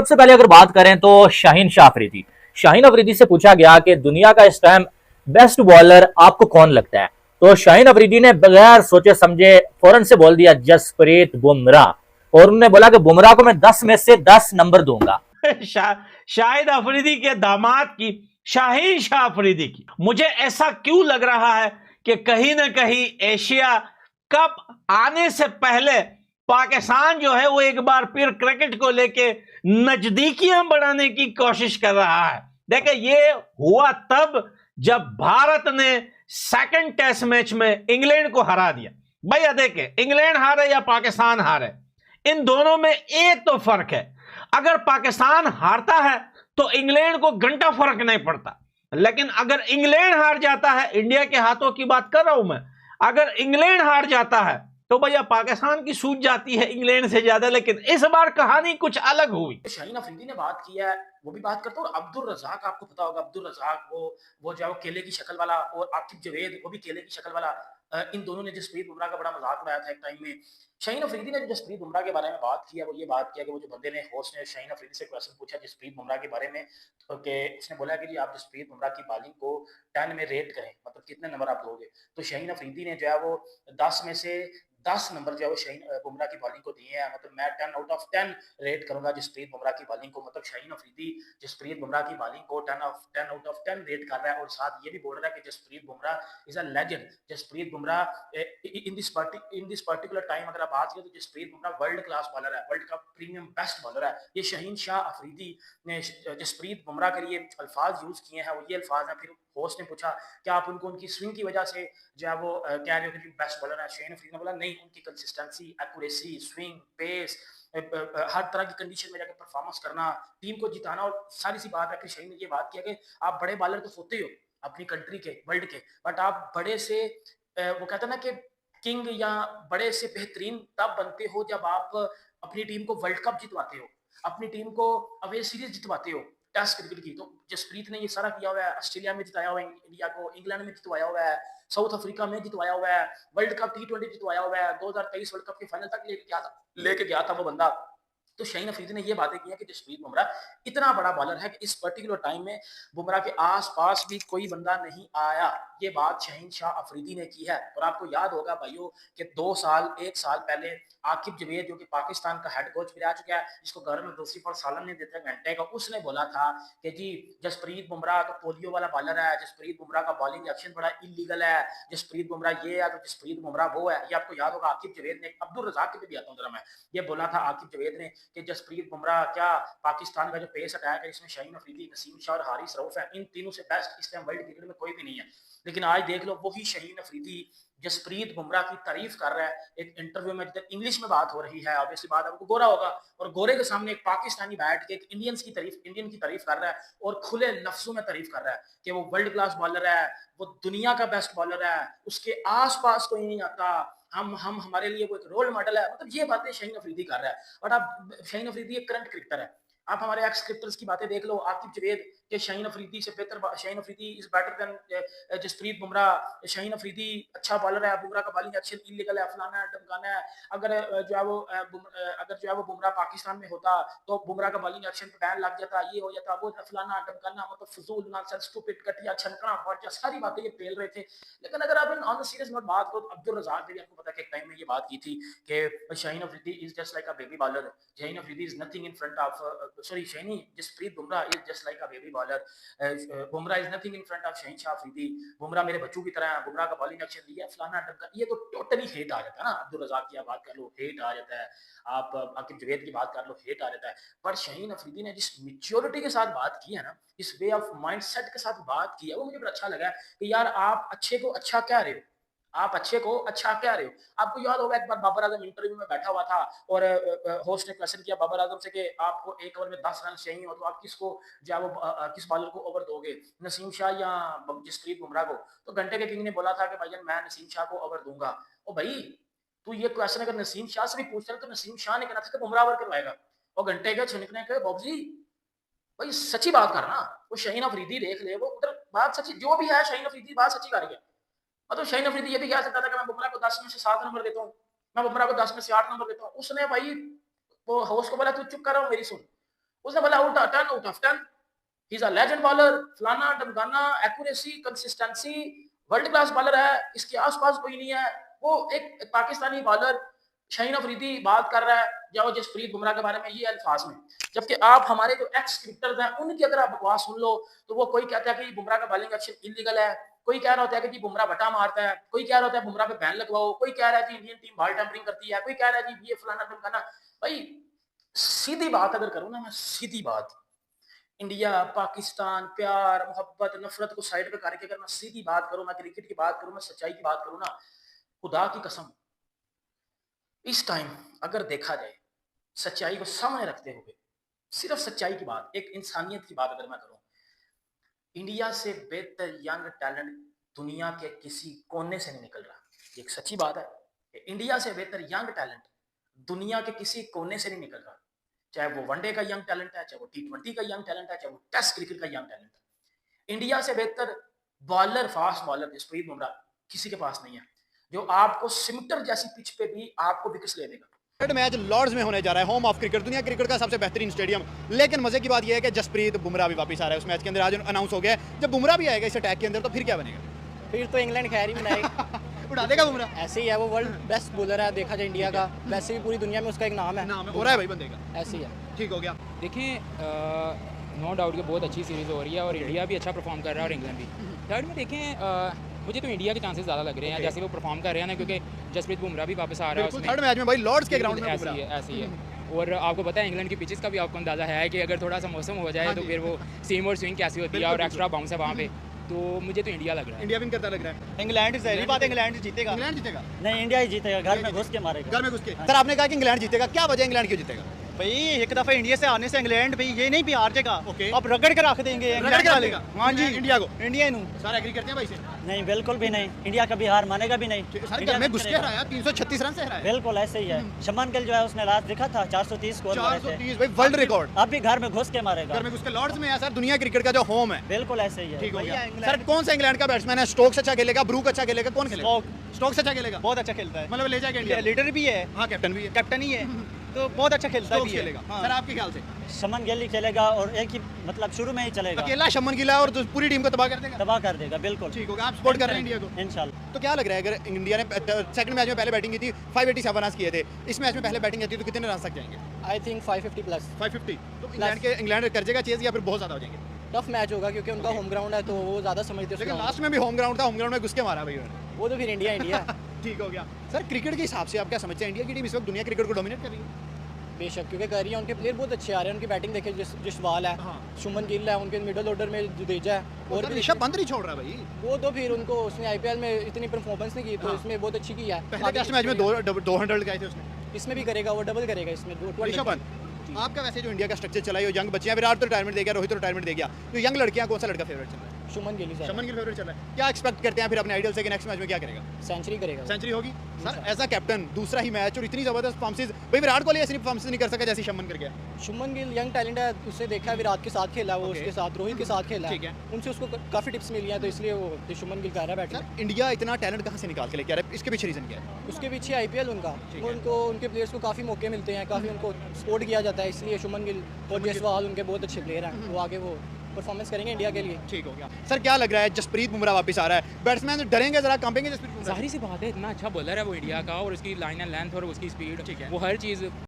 सबसे पहले अगर बात करें तो शाहीन अफरीदी से पूछा गया कि दुनिया का इस टाइम बेस्ट बॉलर आपको कौन लगता है, तो शाहीन अफरीदी ने बगैर सोचे समझे फौरन से बोल दिया जसप्रीत बुमराह। और उन्होंने बोला कि बुमराह को मैं 10 में से 10 नंबर दूंगा। शाहिद अफरीदी के दामाद की, शाहीन शाह अफरीदी की, मुझे ऐसा क्यों लग रहा है कि कहीं ना कहीं एशिया कप आने से पहले पाकिस्तान जो है वो एक बार फिर क्रिकेट को लेके नजदीकियां बढ़ाने की कोशिश कर रहा है। देखिए, ये हुआ तब जब भारत ने सेकंड टेस्ट मैच में इंग्लैंड को हरा दिया। भैया देखे, इंग्लैंड हारे या पाकिस्तान हारे, इन दोनों में एक तो फर्क है, अगर पाकिस्तान हारता है तो इंग्लैंड को घंटा फर्क नहीं पड़ता, लेकिन अगर इंग्लैंड हार जाता है, इंडिया के हाथों की बात कर रहा हूं मैं, अगर इंग्लैंड हार जाता है तो भैया पाकिस्तान की सूझ जाती है इंग्लैंड से ज्यादा। लेकिन इस बार कहानी कुछ अलग हुई। शाहीन अफरीदी ने बात की है, वो भी बात करता है। और अब्दुल रज़ाक, आपको पता होगा अब्दुल रज़ाक, वो जो है वो केले की शक्ल वाला, और आकिब जवेद वो भी केले की शक्ल वाला। इन दोनों ने जसप्रीत बुमराह का बड़ा मजाक उड़ाया था एक टाइम में। शाहीन अफरीदी ने जो जसप्रीत बुमराह के बारे में बात किया, वो ये बात किया कि वो जो बंदे ने, होस्ट ने शाहीन अफरीदी से क्वेश्चन पूछा जसप्रीत बुमराह के बारे में, तो कि उसने बोला कि जी आप जसप्रीत बुमराह की बॉलिंग को 10 में रेट करें, मतलब कितने नंबर आप दोगे। तो शाहीन अफरीदी ने जो है वो 10 में से 10 नंबर जो है वो शाहीन बुमराह की बॉलिंग को दिए हैं। मतलब मैं 10 आउट ऑफ 10 रेट करूंगा जसप्रीत बुमराह की बॉलिंग को। मतलब शाहीन अफरीदी जसप्रीत बुमराह की बॉलिंग को 10 आउट ऑफ 10 रेट कर रहा है, और साथ ये भी बोल रहा है कि Jasprit Bumrah is a legend. Jasprit Bumrah in this particular time अगर आप बात करें तो Jasprit Bumrah world class bowler है, world cup premium best bowler है। ये शाहीन शाह अफरीदी ने जसप्रीत बुमराह के लिए अल्फाज यूज किए हैं, वो ये अल्फाज हैं। फिर होस्ट ने पूछा क्या आप उनको उनकी स्विंग की वजह से जो है वो कह रहे हो कि बेस्ट बॉलर है। शाहीन अफरीदी ने बोला नहीं, उनकी कंसिस्टेंसी, एक्यूरेसी, स्विंग, पेस, हर तरह की कंडीशन में जाकर परफॉर्मेंस करना, टीम को जिताना, और सारी सी बात है। फिर शाहीन ने ये बात किया कि आप बड़े बॉलर तो होते हो अपनी कंट्री के, वर्ल्ड के, बट आप बड़े से वो कहते हैं ना कि किंग या बड़े से बेहतरीन तब बनते हो जब आप अपनी टीम को वर्ल्ड कप जितवाते हो, अपनी टीम को अवे सीरीज जितवाते हो टेस्ट क्रिकेट की। तो जसप्रीत ने ये सारा किया हुआ है, ऑस्ट्रेलिया में जिताया हुआ है इंडिया को, इंग्लैंड में जितवाया हुआ है, साउथ अफ्रीका में जितवाया हुआ है, वर्ल्ड कप T20 जितवाया हुआ है, 2023 वर्ल्ड कप के फाइनल तक लेके गया था वो बंदा। तो शाहीन अफरीदी ने ये बातें की है कि जसप्रीत बुमराह इतना बड़ा बॉलर है कि इस पर्टिकुलर टाइम में बुमराह के आसपास भी कोई बंदा नहीं आया। ये बात शाहीन शाह अफरीदी ने की है। और आपको याद होगा भाइयों कि 1 साल पहले आकिब जवेद, जो कि पाकिस्तान का हेड कोच भी रह चुका है, जिसको घर में दूसरी पर सालन नहीं देते घंटे का, उसने बोला था कि जी जसप्रीत बुमराह तो पोलियो वाला बॉलर है, जसप्रीत बुमराह का बॉलिंग एक्शन बड़ा इलीगल है, जसप्रीत बुमराह ये है तो जसप्रीत बुमराह वो है। ये आपको याद होगा आकिब जवेद ने, अब्दुल रज़ाक के भी आता हूं जरा मैं, ये बोला था आकिब जवेद ने कि जसप्रीत बुमराह क्या पाकिस्तान का जो पेस अटैक है इसमें शाहीन अफरीदी, नसीम शाह और हारिस रऊफ है, इन तीनों से बेस्ट इस टाइम वर्ल्ड क्रिकेट में कोई भी नहीं है। लेकिन आज देख लो वही शाहीन अफरीदी जसप्रीत बुमराह की तारीफ कर रहा है एक इंटरव्यू में, जिधर इंग्लिश में बात हो रही है, ऑब्वियसली बात आपको गोरा होगा, और गोरे के सामने एक पाकिस्तानी बैठ के एक इंडियन की तारीफ कर रहा है, और खुले लफ्जों में तारीफ कर रहा है कि वो वर्ल्ड क्लास बॉलर है, वो दुनिया का बेस्ट बॉलर है, उसके आसपास कोई नहीं आता, हम हमारे लिए वो एक रोल मॉडल है। मतलब ये बातें शाहीन अफरीदी कर रहा है। और आप शाहीन अफरीदी एक करंट क्रिकेटर है, आप हमारे एक्स क्रिकेटर्स की बातें देख लो, आकिब जवेद के शाहीन अफरीदी से बेहतर, Shaheen Afridi is better than Jasprit Bumrah, Shaheen Afridi अच्छा बॉलर है, बुमराह का बॉलिंग एक्शन इलीगल है, फलाना है ढमकाना है। अगर जो है वो अगर जो है वो बुमराह पाकिस्तान में होता तो बुमराह का बॉलिंग एक्शन पे बैन लग जाता, ये हो जाता, वो फलाना ढमकाना, मतलब फजूल नॉनसेंस, स्टूपिड, घटिया, छनकना, फर्जा, सारी बातें ये पेल रहे थे। लेकिन अगर आप ऑन द सीरियस नोट बात करो तो अब्दुल रज़ाक ने भी आपको पता है कि एक टाइम में ये बात की थी कि Shaheen Afridi is just like a baby bowler, Shaheen Afridi is nothing in front of sorry Shaheen Jasprit Bumrah is just like a baby bowler, Bumrah is nothing in front of Shaheen Shah Afridi, Bumrah मेरे बच्चों की तरह है, बुमराह का बॉलिंग एक्शन लिया फलाना ढमका। ये तो टोटली हेट आ जाता है ना, अब्दुल रज़ाक की आप बात कर लो हेट आ जाता है, आप आकिब जवेद की बात कर लो हेट आ जाता है। पर शाहीन अफरीदी ने जिस मैच्योरिटी के साथ बात की है ना, इस वे ऑफ माइंडसेट के साथ बात की है, वो मुझे बड़ा अच्छा लगा कि यार आप अच्छे को अच्छा कह रहे हो, आप अच्छे को अच्छा कह रहे हो। आपको याद होगा एक बार बाबर आजम इंटरव्यू में बैठा हुआ था, और होस्ट ने क्वेश्चन किया बाबर आजम से कि आपको एक ओवर में 10 रन चाहिए हो तो आप किसको जो है वो किस बॉलर को ओवर दोगे, नसीम शाह या जसप्रीत बुमराह को। तो घंटे के किंग ने बोला था कि भाईजान मैं नसीम शाह को ओवर दूंगा। ओ भाई, तू ये क्वेश्चन अगर नसीम शाह से भी पूछ रहा तो नसीम शाह ने कहना था कि बुमराह ओवर करवाएगा, और घंटे के छिनकने के बाबूजी भाई सच्ची बात करना। वो शाहीन अफरीदी देख ले, वो उधर बात सच्ची जो भी है, शाहीन अफरीदी बात सच्ची कर रही है। मतलब शाहीन अफरीदी ये भी कह सकता था कि मैं बुमराह को 10 में से 7 नंबर देता हूँ, मैं बुमराह को 10 में से 8 नंबर देता हूँ। उसने भाई वो होस्ट को बोला तू चुप कर रहा हूँ मेरी सुन, उसने बोला out 10 out of 10, he is a legend bowler, फलाना ढमकाना, accuracy, consistency, world class bowler है, इसके आसपास कोई नहीं है। वो एक पाकिस्तानी बॉलर शाहीन अफरीदी बात कर रहा है जाओ जसप्रीत बुमराह के बारे में ये अल्फाज में, जबकि आप हमारे जो एक्स क्रिकेटर्स हैं उनकी अगर आप बकवास सुन लो तो वो कोई कहता है कि बुमराह का बॉलिंग एक्शन इलीगल है, कोई कह रहा होता है कि जी बुमराह बटा मारता है, कोई कह रहा होता है बुमराह पे बैन लगवाओ, कोई कह रहा है कि इंडियन टीम बॉल टेम्परिंग करती है, कोई कह रहा है जी ये फलाना ढमकाना। भाई सीधी बात अगर करूँ ना मैं, सीधी बात, इंडिया, पाकिस्तान, प्यार, मोहब्बत, नफरत को साइड पे करके अगर मैं सीधी बात करूँ, मैं क्रिकेट की बात करूँ, मैं सच्चाई की बात करूँ ना, खुदा की कसम, इस टाइम अगर देखा जाए सच्चाई को सामने रखते हुए, सिर्फ सच्चाई की बात, एक इंसानियत की बात अगर मैं करूँ, इंडिया से बेहतर यंग टैलेंट दुनिया के किसी कोने से नहीं निकल रहा। ये एक सच्ची बात है कि इंडिया से बेहतर यंग टैलेंट दुनिया के किसी कोने से नहीं निकल रहा। चाहे वो वनडे का यंग टैलेंट है, चाहे वो टी20 का यंग टैलेंट है, चाहे वो टेस्ट क्रिकेट का यंग टैलेंट है। इंडिया से बेहतर bowler, fast bowler Jasprit Bumrah किसी के पास नहीं है, जो आपको सिमटर जैसी पिच पे भी आपको विकेट्स ले देगा। थर्ड मैच लॉर्ड्स में होने जा रहा है, होम ऑफ क्रिकेट, दुनिया क्रिकेट का सबसे बेहतरीन स्टेडियम। लेकिन मजे की बात यह है कि जसप्रीत बुमराह भी वापस आ रहा है उस मैच के अंदर, आज अनाउंस हो गया है। जब बुमराह भी आएगा इस अटैक के अंदर तो फिर क्या बनेगा? फिर तो इंग्लैंड खैर ही बनाएगा। उड़ा देगा बुमराह। ऐसे ही है, वो वर्ल्ड बेस्ट बॉलर है देखा जाए इंडिया का, वैसे भी पूरी दुनिया में उसका एक नाम है। नाम है, हो रहा है भाई बंदे का। ऐसे ही है। ठीक हो गया। देखें नो डाउट कि बहुत अच्छी सीरीज़ हो रही है और इंडिया भी अच्छा परफॉर्म कर रहा है और इंग्लैंड भी। थर्ड में देखें मुझे तो इंडिया के चांसेस ज़्यादा लग रहे हैं जैसे वो परफॉर्म कर रहे हैं ना, क्योंकि जसप्रीत बुमराह भी वापस आ रहा है उसमें। थर्ड मैच में भाई लॉर्ड्स के ग्राउंड में ऐसी है, ऐसी है। और आपको पता है इंग्लैंड की पिचेस का भी आपको अंदाज़ा है कि अगर थोड़ा सा मौसम हो जाए तो फिर वो सीम और स्विंग कैसी होती है और एक्स्ट्रा बाउंस है वहाँ पे। तो मुझे तो इंडिया लग रहा है। इंडिया विन करता लग रहा है। इंग्लैंड ज़ाहिर बात है इंग्लैंड जीतेगा। इंग्लैंड जीतेगा? नहीं, इंडिया ही जीतेगा, घर में घुस के मारेगा। घर में घुस के। सर आपने कहा कि इंग्लैंड जीतेगा, क्या वजह इंग्लैंड क्यों जीतेगा? भाई एक दफा इंडिया से आने से इंग्लैंड भाई ये नहीं भी हार जाएगा। ओके। अब रगड़ के रख देंगे रगड़ के डालेगा। हाँ जी, इंडिया को। इंडिया नु सर एग्री करते हैं भाई से? नहीं, बिल्कुल भी नहीं, इंडिया कभी हार मानेगा भी नहीं। सर घर में घुस के हराया, 336 रन से हराया। बिल्कुल ऐसे ही है। शमन गिल जो है उसने लास्ट दिखा था 430 स्कोर मारे थे। 430 भाई वर्ल्ड रिकॉर्ड। अब भी घर में घुस के मारेगा। घर में घुस के लॉर्ड्स में है सर, दुनिया क्रिकेट का जो होम है। बिल्कुल ऐसे ही है। ठीक हो गया। सर कौन सा इंग्लैंड का बैट्समैन है? स्टोक्स अच्छा खेलेगा, ब्रूक अच्छा खेलेगा, कौन खेलेगा? स्टोक्स अच्छा खेलेगा, बहुत अच्छा खेलता है, मतलब ले जाएगा इंडिया। लीडर भी है, हाँ कैप्टन भी है। कैप्टन ही है, तो बहुत अच्छा खेलता है। खेलेगा हाँ। सर आपके ख्याल से? शमन गिल ही खेलेगा और एक ही मतलब शुरू में ही चलेगा, अकेला शमन गिल है और पूरी टीम को तबाह कर देगा। तबाह कर देगा। बिल्कुल ठीक होगा। आप सपोर्ट कर रहे हैं इंडिया को? इंशाल्लाह। तो क्या लग रहा है अगर इंडिया ने सेकंड मैच में पहले बैटिंग की थी 587 रन किए थे, इस मैच में पहले बैटिंग की थी तो कितने रन तक जाएंगे? I think 550 plus. 550। तो इंग्लैंड कर जाएगा चेज या फिर बहुत ज्यादा हो जाएंगे? टफ मैच होगा क्योंकि उनका होम ग्राउंड है तो वो ज्यादा समझते हैं। लेकिन लास्ट में भी होम ग्राउंड था, होम ग्राउंड में घुस के मारा भाई उन्होंने। वो तो फिर इंडिया ठीक हो गया। सर क्रिकेट के हिसाब से आप क्या समझते हैं इंडिया की टीम इस वक्त दुनिया क्रिकेट को डोमिनेट कर रही है? बेशक, क्योंकि कर रही है, उनके प्लेयर बहुत अच्छे आ रहे हैं। उनकी बैटिंग देखे, जसवाल है, हाँ। शुमन गिल है, उनके मिडल ऑर्डर में जुडेजा है और और ऋषभ पंत नहीं छोड़ रहा भाई। वो तो फिर उनको उसने आईपीएल में इतनी परफॉर्मेंस नहीं की तो हाँ। इसमें बहुत अच्छी की है। पहले टेस्ट मैच में 200 गए थे उसने। इसमें भी करेगा, वो डबल करेगा इसमें। ऋषभ पंत। आपका वैसे जो इंडिया का स्ट्रक्चर चला है, जो यंग बच्चे हैं, विराट तो रिटायरमेंट दे गया, रोहित तो रिटायरमेंट दे गया, तो यंग लड़कियां कौन सा लड़का फेवरेट चल रहा है? शुमन गिल ही शमन गिल फेवरेट चल रहा है। क्या एक्सपेक्ट करते हैं फिर अपने आइडल से कि नेक्स्ट मैच में क्या करेगा? सेंचुरी करेगा। सेंचुरी होगी सर एज अ कैप्टन, दूसरा ही मैच और इतनी जबरदस्त परफॉर्मेंस। भाई विराट कोहली ऐसी परफॉर्मेंस नहीं कर सका जैसी शमन कर गया। शुमन गिल यंग टैलेंट है, उससे देखा है विराट के साथ खेला, वो Okay. उसके साथ रोहित के साथ खेला ठीक है। उनसे उसको काफी टिप्स मिली हैं, तो इसलिए वो शुमन गिल कर रहा है बैटिंग। सर इंडिया इतना टैलेंट कहाँ से निकाल के लेके आ रहा है? इसके पीछे रीजन क्या है? उसके पीछे आईपीएल उनका, ठीक है। उनको उनके प्लेयर्स को काफ़ी मौके मिलते हैं, काफ़ी उनको सपोर्ट किया जाता है, इसलिए शुमन गिल और जयसवाल उनके बहुत अच्छे प्लेयर हैं, वो आगे वो परफॉर्मेंस करेंगे इंडिया के लिए। ठीक हो गया। सर क्या लग रहा है जसप्रीत बुमराह वापस आ रहा है, बैट्समैन डरेंगे जरा, कांपेंगे जसप्रीत बुमराह? जाहिर सी बात है, इतना अच्छा बॉलर है वो इंडिया का और उसकी लाइन एंड लेंथ और उसकी स्पीड, ठीक है। वो हर चीज़